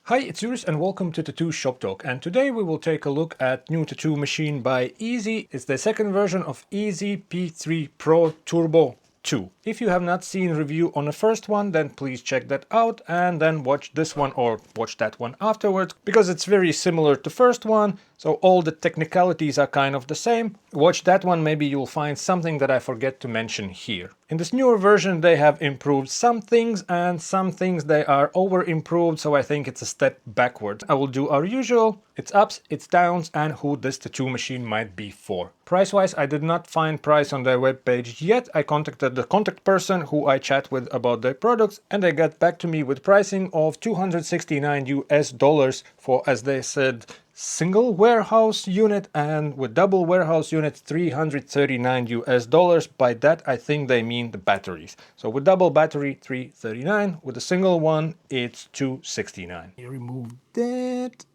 Hi, it's Juris and welcome to Tattoo Shop Talk, and today we will take a look at new tattoo machine by Easy. It's the second version of Easy P3 Pro Turbo 2. If you have not seen a review on the first one, then please check that out and then watch this one or watch that one afterwards, because it's very similar to the first one, so all the technicalities are kind of the same. Watch that one, maybe you'll find something that I forget to mention here. In this newer version they have improved some things and some things they are over improved, so I think it's a step backwards. I will do our usual, its ups, its downs, and who this tattoo machine might be for. Price wise, I did not find price on their webpage yet. I contacted the contact person who I chat with about their products, and they got back to me with pricing of $269 for, as they said, single warehouse unit, and with double warehouse units $339. By that I think they mean the batteries. So with double battery $339, with a single one it's $269. Remove that.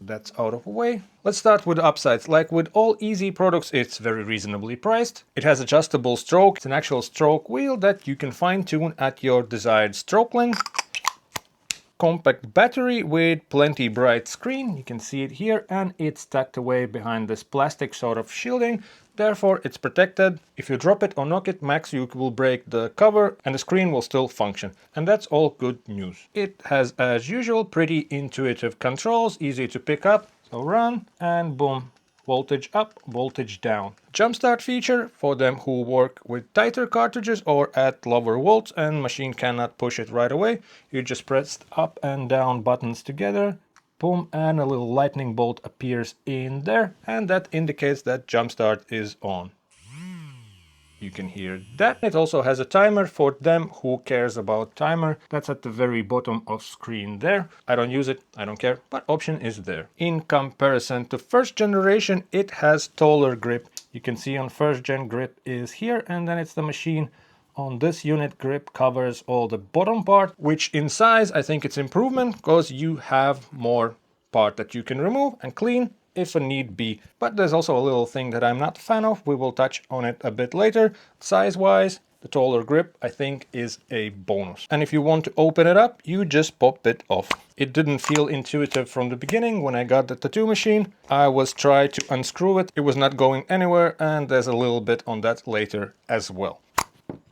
That's out of the way. Let's start with the upsides. Like with all Easy products, it's very reasonably priced. It has adjustable stroke. It's an actual stroke wheel that you can fine tune at your desired stroke length. Compact battery with plenty bright screen, you can see it here, and it's tucked away behind this plastic sort of shielding, therefore it's protected. If you drop it or knock it, max you will break the cover and the screen will still function, and that's all good news. It has, as usual, pretty intuitive controls, easy to pick up, so run and boom. Voltage up, voltage down. Jumpstart feature for them who work with tighter cartridges or at lower volts and machine cannot push it right away. You just press up and down buttons together, boom, and a little lightning bolt appears in there, and that indicates that jumpstart is on. You can hear that. It also has a timer for them who cares about timer. That's at the very bottom of screen there. I don't use it, I don't care, but option is there. In comparison to first generation, it has taller grip. You can see on first gen grip is here, and then it's the machine. On this unit, grip covers all the bottom part, which in size I think it's improvement because you have more part that you can remove and clean if a need be. But there's also a little thing that I'm not a fan of. We will touch on it a bit later. Size wise, the taller grip I think is a bonus. And if you want to open it up, you just pop it off. It didn't feel intuitive from the beginning when I got the tattoo machine. I was trying to unscrew it. It was not going anywhere, and there's a little bit on that later as well.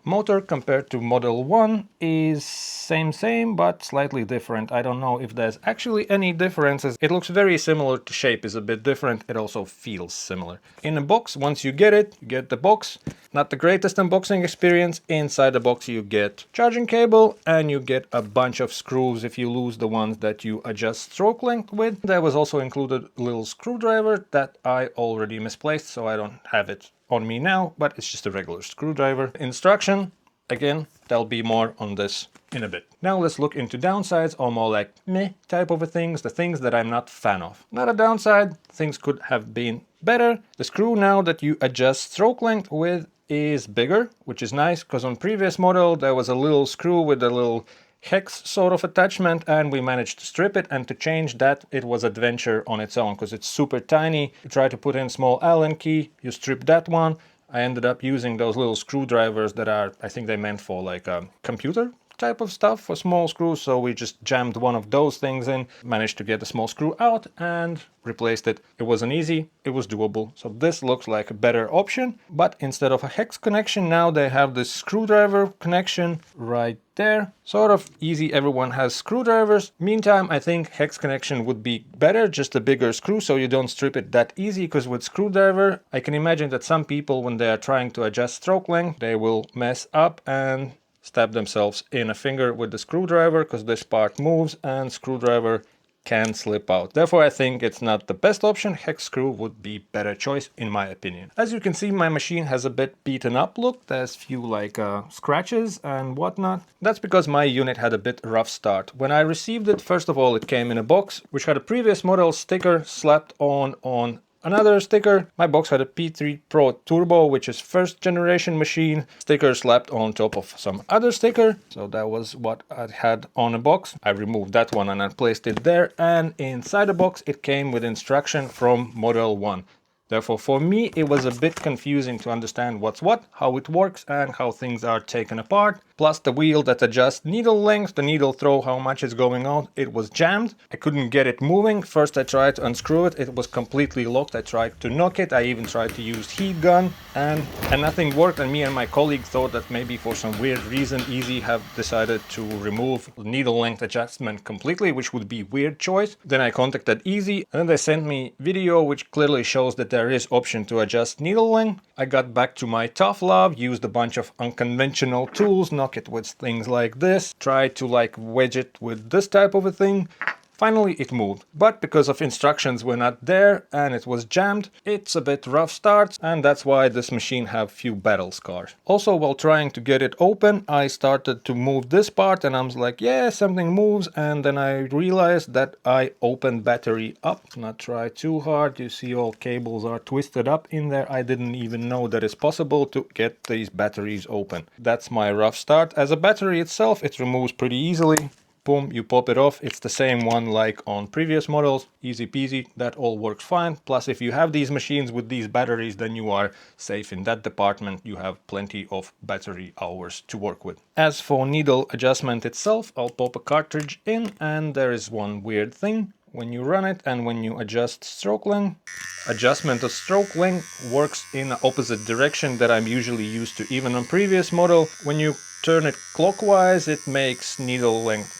Motor compared to Model 1 is same but slightly different. I don't know if there's actually any differences. It looks very similar. The shape is a bit different. It also feels similar. In a box, once you get it, you get the box. Not the greatest unboxing experience. Inside the box you get charging cable and you get a bunch of screws if you lose the ones that you adjust stroke length with. There was also included a little screwdriver that I already misplaced, so I don't have it on me now, but it's just a regular screwdriver. Instruction, again, there'll be more on this in a bit. Now let's look into downsides, or more like meh type of things, the things that I'm not a fan of. Not a downside, things could have been better. The screw now that you adjust stroke length with is bigger, which is nice, because on previous model there was a little screw with a little hex sort of attachment, and we managed to strip it, and to change that it was adventure on its own because it's super tiny. You try to put in small Allen key, you strip that one. I ended up using those little screwdrivers that are, I think they meant for like a computer type of stuff for small screws, so we just jammed one of those things in, managed to get the small screw out and replaced it. It wasn't easy, it was doable. So this looks like a better option, but instead of a hex connection, now they have this screwdriver connection right there. Sort of easy, everyone has screwdrivers. Meantime, I think hex connection would be better, just a bigger screw so you don't strip it that easy, because with screwdriver, I can imagine that some people, when they are trying to adjust stroke length, they will mess up and stab themselves in a finger with the screwdriver, because this part moves and screwdriver can slip out. Therefore, I think it's not the best option. Hex screw would be better choice in my opinion. As you can see, my machine has a bit beaten up look. There's few like scratches and whatnot. That's because my unit had a bit rough start. When I received it, first of all, it came in a box which had a previous model sticker slapped on another sticker. My box had a P3 Pro Turbo, which is first generation machine. Sticker slapped on top of some other sticker. So that was what I had on a box. I removed that one and I placed it there. And inside the box, it came with instruction from Model 1. Therefore, for me, it was a bit confusing to understand what's what, how it works, and how things are taken apart. Plus the wheel that adjusts needle length, the needle throw, how much is going on, it was jammed. I couldn't get it moving. First I tried to unscrew it, it was completely locked. I tried to knock it, I even tried to use heat gun, and nothing worked. And me and my colleague thought that maybe for some weird reason Easy have decided to remove needle length adjustment completely, which would be a weird choice. Then I contacted Easy, and then they sent me video which clearly shows that there is option to adjust needle length. I got back to my tough lab, used a bunch of unconventional tools, knock it with things like this, tried to like wedge it with this type of a thing. Finally it moved, but because of instructions were not there and it was jammed, it's a bit rough start, and that's why this machine have few battle scars. Also, while trying to get it open, I started to move this part and I was like, yeah, something moves, and then I realized that I opened battery up. Not try too hard, you see all cables are twisted up in there. I didn't even know that it's possible to get these batteries open. That's my rough start. As a battery itself, it removes pretty easily. Boom, you pop it off. It's the same one like on previous models. Easy peasy, that all works fine. Plus, if you have these machines with these batteries, then you are safe in that department. You have plenty of battery hours to work with. As for needle adjustment itself, I'll pop a cartridge in, and there is one weird thing. When you run it and when you adjust stroke length, adjustment of stroke length works in the opposite direction that I'm usually used to even on previous model. When you turn it clockwise, it makes needle length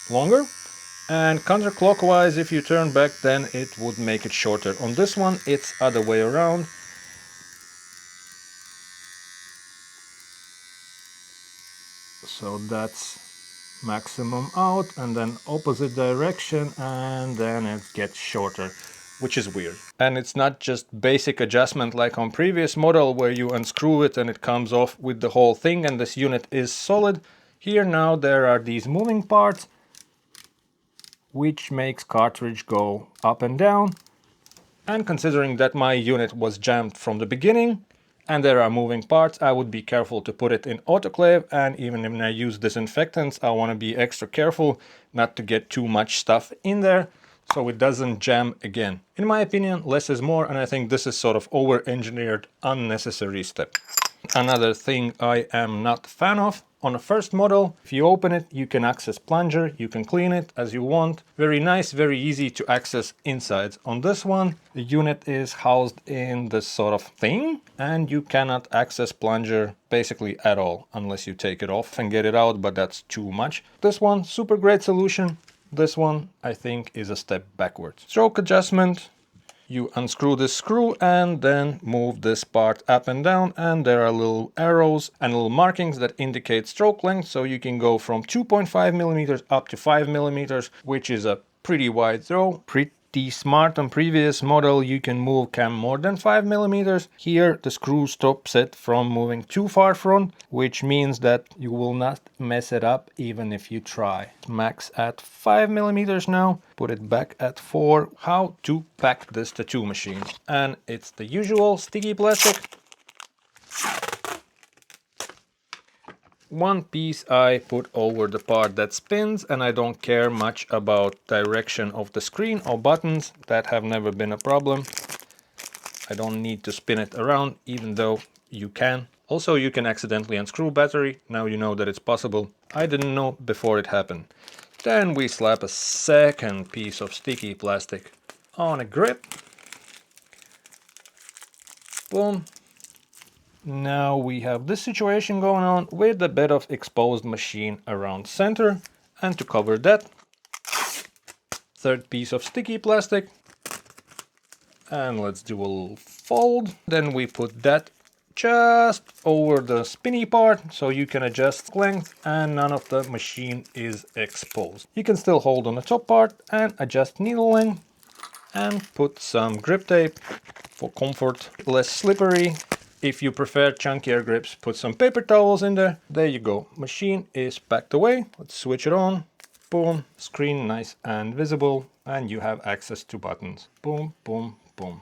longer, and counterclockwise, if you turn back, then it would make it shorter. On this one, it's other way around. So that's maximum out, and then opposite direction, and then it gets shorter, which is weird. And it's not just basic adjustment like on previous model where you unscrew it and it comes off with the whole thing and this unit is solid. Here now there are these moving parts, which makes cartridge go up and down. And considering that my unit was jammed from the beginning and there are moving parts, I would be careful to put it in autoclave, and even when I use disinfectants, I want to be extra careful not to get too much stuff in there so it doesn't jam again. In my opinion, less is more, and I think this is sort of over-engineered, unnecessary step. Another thing I am not a fan of. On the first model, if you open it, you can access plunger, you can clean it as you want. Very nice, very easy to access insides. On this one, the unit is housed in this sort of thing, and you cannot access plunger basically at all, unless you take it off and get it out, but that's too much. This one, super great solution. This one, I think, is a step backwards. Stroke adjustment. You unscrew this screw and then move this part up and down, and there are little arrows and little markings that indicate stroke length, so you can go from 2.5 millimeters up to 5 millimeters, which is a pretty wide throw. Pretty smart. On previous model you can move cam more than 5 millimeters. Here the screw stops it from moving too far front, which means that you will not mess it up even if you try. Max at 5 millimeters now. Put it back at 4. How to pack this tattoo machine. And it's the usual sticky plastic. One piece I put over the part that spins, and I don't care much about direction of the screen or buttons. That have never been a problem. I don't need to spin it around, even though you can. Also, you can accidentally unscrew battery. Now you know that it's possible. I didn't know before it happened. Then we slap a second piece of sticky plastic on a grip. Boom. Now we have this situation going on with a bit of exposed machine around center, and to cover that, third piece of sticky plastic, and let's do a little fold. Then we put that just over the spinny part so you can adjust length and none of the machine is exposed. You can still hold on the top part and adjust needle length and put some grip tape for comfort, less slippery. If you prefer chunkier grips, put some paper towels in there. There you go. Machine is packed away. Let's switch it on. Boom. Screen nice and visible. And you have access to buttons. Boom, boom, boom.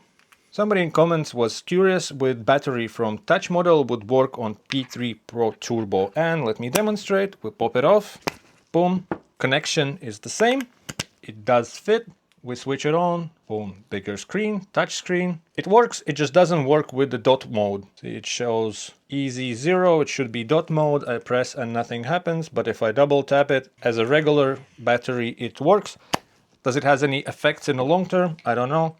Somebody in comments was curious with battery from touch model would work on P3 Pro Turbo. And let me demonstrate. We'll pop it off. Boom. Connection is the same. It does fit. we switch it on, boom, bigger screen, touch screen. It works, it just doesn't work with the dot mode. See, it shows easy 0, it should be dot mode, I press and nothing happens, but if I double tap it as a regular battery, it works. Does it has any effects in the long term? I don't know.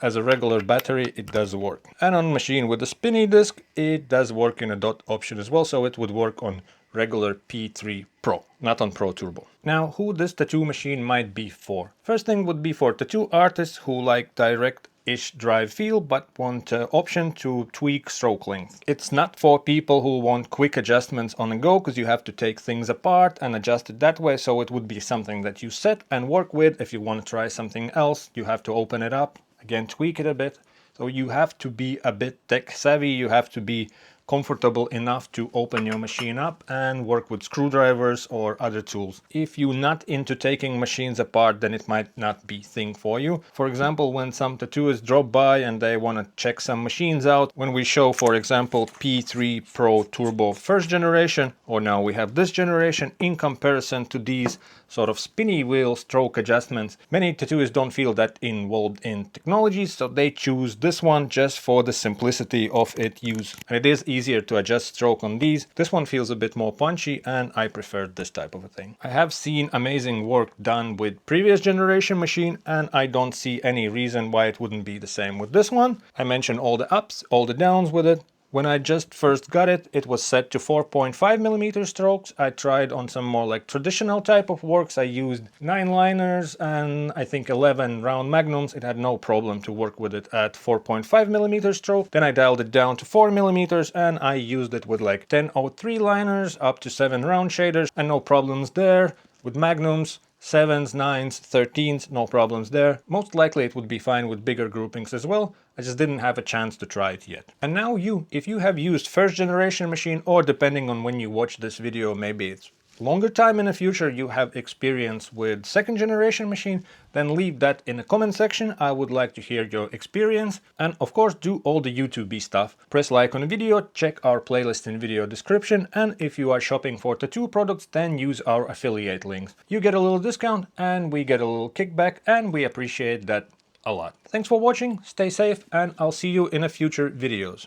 As a regular battery, it does work. And on machine with a spinny disk, it does work in a dot option as well, so it would work on regular P3 Pro, not on Pro Turbo. Now, who this tattoo machine might be for? First thing would be for tattoo artists who like direct-ish drive feel but want an option to tweak stroke length. It's not for people who want quick adjustments on the go, because you have to take things apart and adjust it that way, so it would be something that you set and work with. If you want to try something else, you have to open it up, again tweak it a bit. So you have to be a bit tech savvy, you have to be comfortable enough to open your machine up and work with screwdrivers or other tools. If you're not into taking machines apart, then it might not be thing for you. For example, when some tattooists drop by and they want to check some machines out, when we show, for example, P3 Pro Turbo first generation, or now we have this generation, in comparison to these sort of spinny wheel stroke adjustments, many tattooists don't feel that involved in technology, so they choose this one just for the simplicity of its use. And it is easier to adjust stroke on these. This one feels a bit more punchy and I prefer this type of a thing. I have seen amazing work done with previous generation machine and I don't see any reason why it wouldn't be the same with this one. I mentioned all the ups, all the downs with it. When I just first got it, it was set to 4.5mm strokes. I tried on some more like traditional type of works. I used 9 liners and I think 11 round magnums. It had no problem to work with it at 4.5mm stroke. Then I dialed it down to 4mm and I used it with like 1003 liners up to 7 round shaders and no problems there. With magnums, 7s, 9s, 13s, no problems there. Most likely it would be fine with bigger groupings as well. I just didn't have a chance to try it yet. And now if you have used first generation machine, or depending on when you watch this video, maybe it's longer time in the future, you have experience with second generation machine, then leave that in the comment section. I would like to hear your experience. And of course, do all the YouTube stuff. Press like on the video, check our playlist in video description. And if you are shopping for tattoo products, then use our affiliate links. You get a little discount and we get a little kickback, and we appreciate that a lot. Thanks for watching, stay safe, and I'll see you in a future videos.